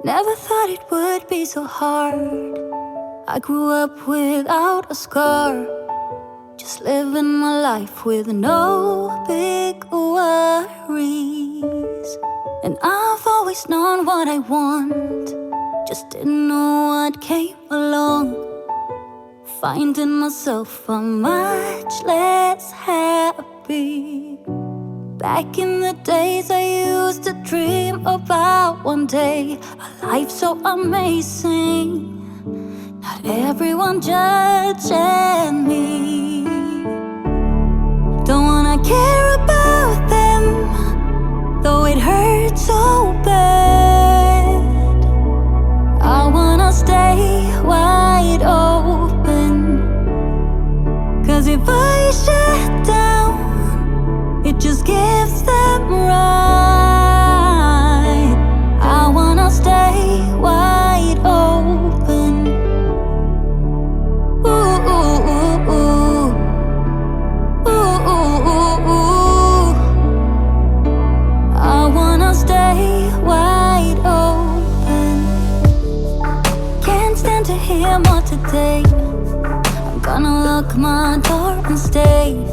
Never thought it would be so hard. I grew up without a scar, just living my life with no big worries. And I've always known what I want, just didn't know what came along. Finding myself a much less happy. Back in the days I used to dream about one day a life so amazing, not everyone judging me. Don't wanna care about them, though it hurts so bad. I wanna stay wide open, 'cause if I shut down, it just gives them right. I wanna stay wide open. Ooh, ooh, ooh, ooh. Ooh, ooh, ooh, ooh. I wanna stay wide open. Can't stand to hear more today. I'm gonna lock my door and stay.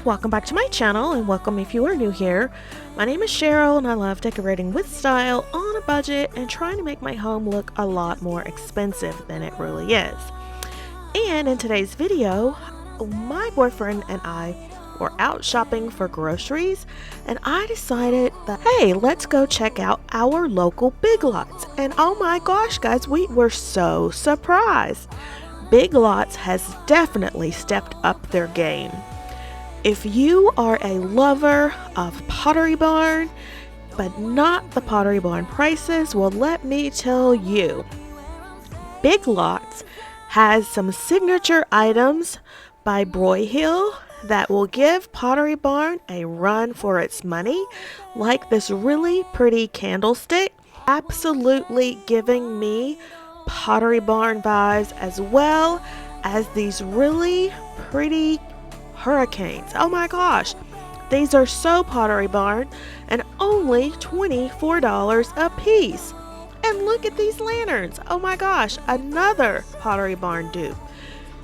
Welcome back to my channel, and welcome if you are new here. My name is Sheryl and I love decorating with style on a budget and trying to make my home look a lot more expensive than it really is. And in today's video, my boyfriend and I were out shopping for groceries, and I decided that, hey, let's go check out our local Big Lots. And oh my gosh guys, we were so surprised. Big Lots has definitely stepped up their game. If you are a lover of Pottery Barn, but not the Pottery Barn prices, well, let me tell you, Big Lots has some signature items by Broyhill that will give Pottery Barn a run for its money, like this really pretty candlestick, absolutely giving me Pottery Barn vibes, as well as these really pretty hurricanes. Oh my gosh, these are so Pottery Barn and only $24 a piece. And look at these lanterns. Oh my gosh, another Pottery Barn dupe.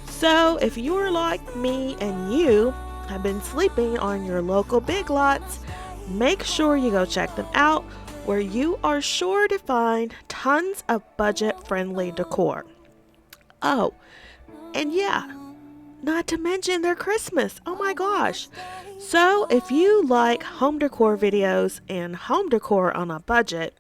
So if you're like me and you have been sleeping on your local Big Lots, make sure you go check them out, where you are sure to find tons of budget-friendly decor. Oh, and yeah, not to mention their Christmas. Oh my gosh. So if you like home decor videos and home decor on a budget,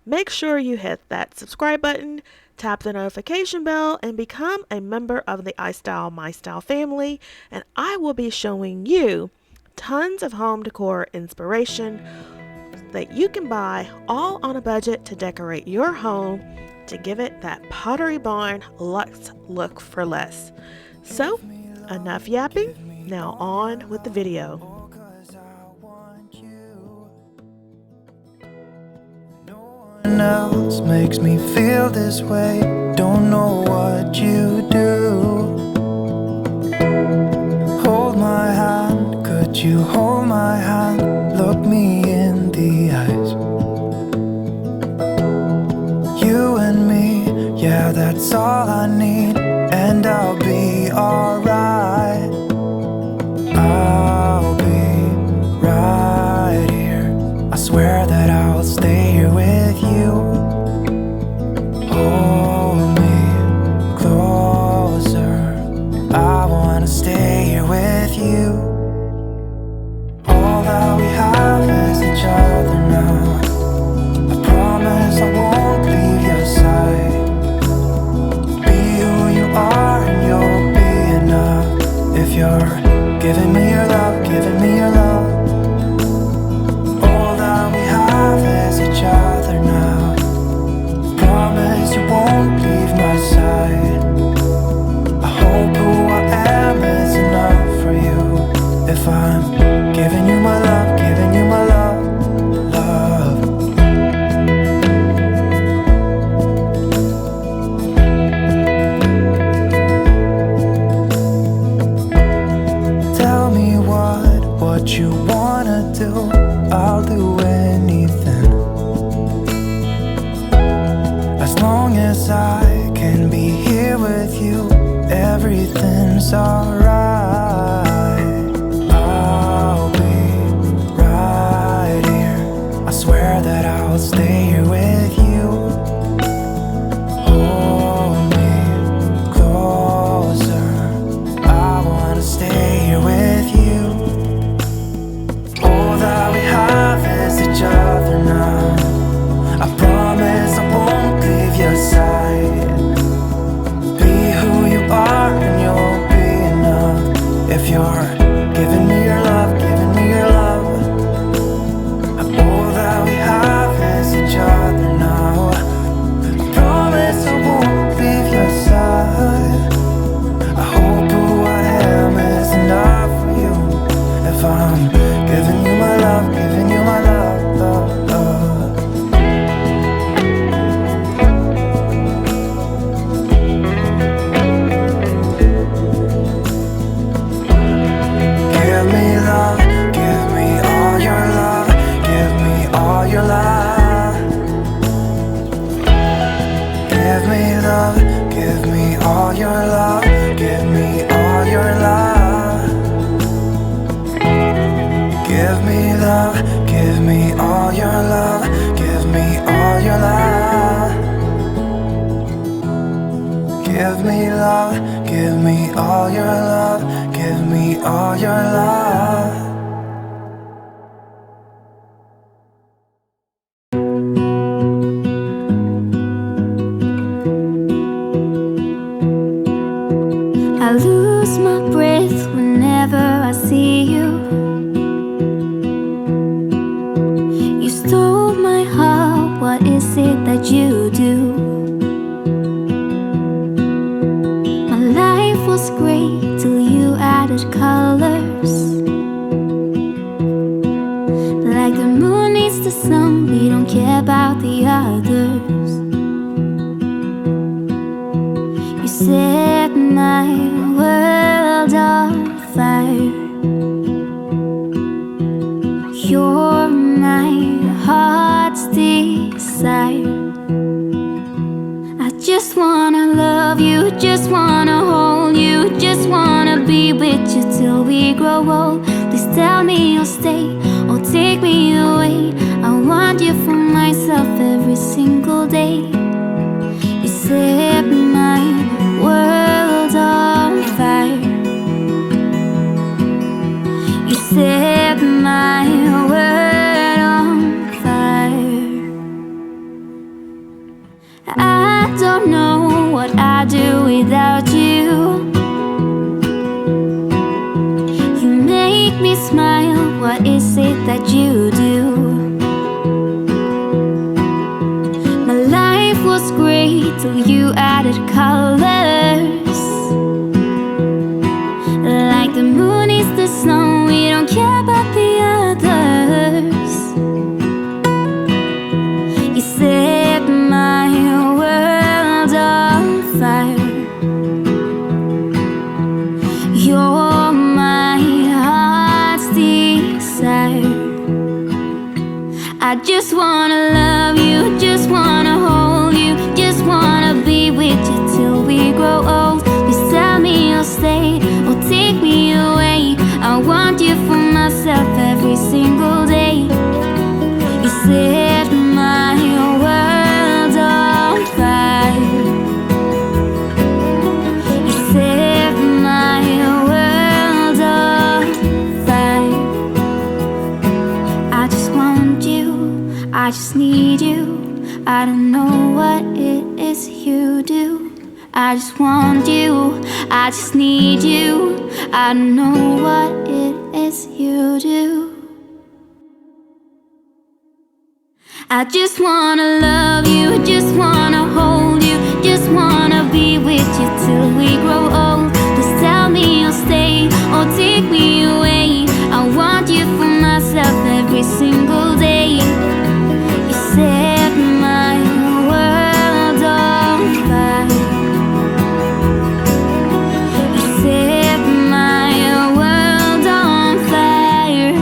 make sure you hit that subscribe button, tap the notification bell, and become a member of the iStylEMYSTYLE family, and I will be showing you tons of home decor inspiration that you can buy all on a budget to decorate your home to give it that Pottery Barn luxe look for less. So, enough yapping, now on with the video. No one else makes me feel this way, don't know what you do. Hold my hand, could you hold my hand, look me in the eyes. You and me, yeah, that's all I need, and I'll be alright. I'll be right here, I swear that I'll stay here with you. Hold me closer, I wanna stay here with you. All that we have is each other now. I promise I won't leave your side. Be who everything's alright. I'll be right here. I swear that I'll stay here with you. Hold me closer. I wanna stay here with you. All that we have is each other now. I promise I won't leave your side. Be who you are and you'll be enough. If you're giving me your love, giving me your love. All that we have is each other now. I promise I won't leave your side. I hope who I am is enough for you. If I'm giving you my love, giving you my love, love, love. Give me love, give me all your love, give me all your love. Give me love, give me all your love, give me all your love. Give me love, give me all your love, give me all your love. Give me love, give me all your love, give me all your love. I lose my breath whenever I see you. You stole my heart, what is it that you do? My life was great till you added colors. Like the moon needs the sun, we don't care about the others. You set my world on fire. You're my heart's desire. I just wanna love you, just wanna hold you, just wanna be with you till we grow old. Please tell me you'll stay or take me away. I want you for myself every single day. You set my world on fire. You set my world on fire. I don't know what I'd do without you. You make me smile, what is it that you do? My life was great till you added colors. Like the moon is the snow, we don't care about the others. You set my world on fire. You're my heart's desire. I just wanna love you, just wanna hold you, just wanna be with you till we grow old. Please tell me you'll stay or take me away. I want you for myself every single day. You set my world on fire. You set my world on fire. I just want you, I just need you. I don't know what it is you do. I just want you, I just need you. I don't know what it is you do. I just wanna love you, just wanna hold you, just wanna be with you till we grow old. Please tell me you'll stay or take me away. I want you for myself every single day. You set my world on fire. You set my world on fire.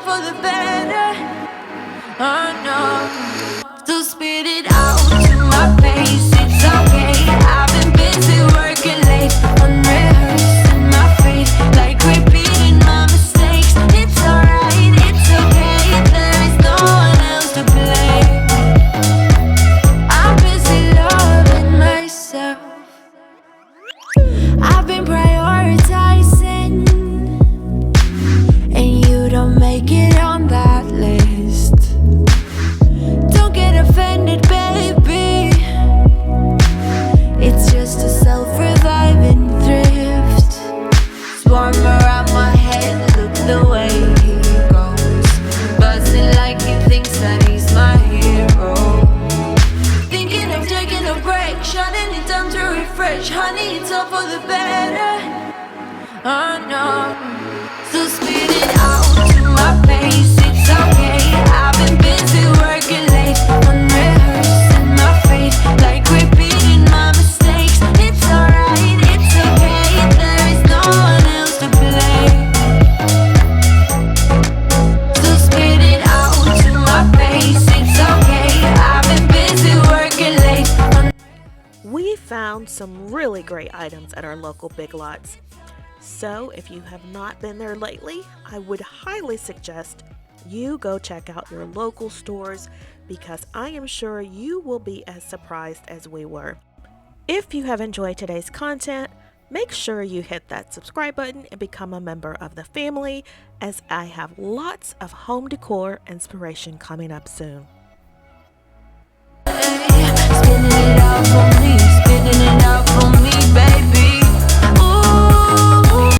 for the better. Oh no. So spit it out to my face. It's okay. I've been busy working late, unrehearsing my fate, like repeating my mistakes. It's alright, it's okay. There is no one else to blame. I'm busy loving myself. I've been prioritizing, and you don't make it on that list. Don't get offended, baby. It's just a self-reviving thrift. Swarm around my head, look the way he goes, buzzing like he thinks that he's my hero. Thinking of taking a break, shutting it down to refresh. Honey, it's all for the better. Oh no. So spit it out to my face. It's okay. I've been busy working late, unrehearsing my fate, like repeating my mistakes. It's alright, it's okay. There is no one else to blame. So spit it out to my face. It's okay. I've been busy working late. We found some really great items at our local Big Lots. So if you have not been there lately, I would highly suggest you go check out your local stores, because I am sure you will be as surprised as we were. If you have enjoyed today's content, make sure you hit that subscribe button and become a member of the family, as I have lots of home decor inspiration coming up soon.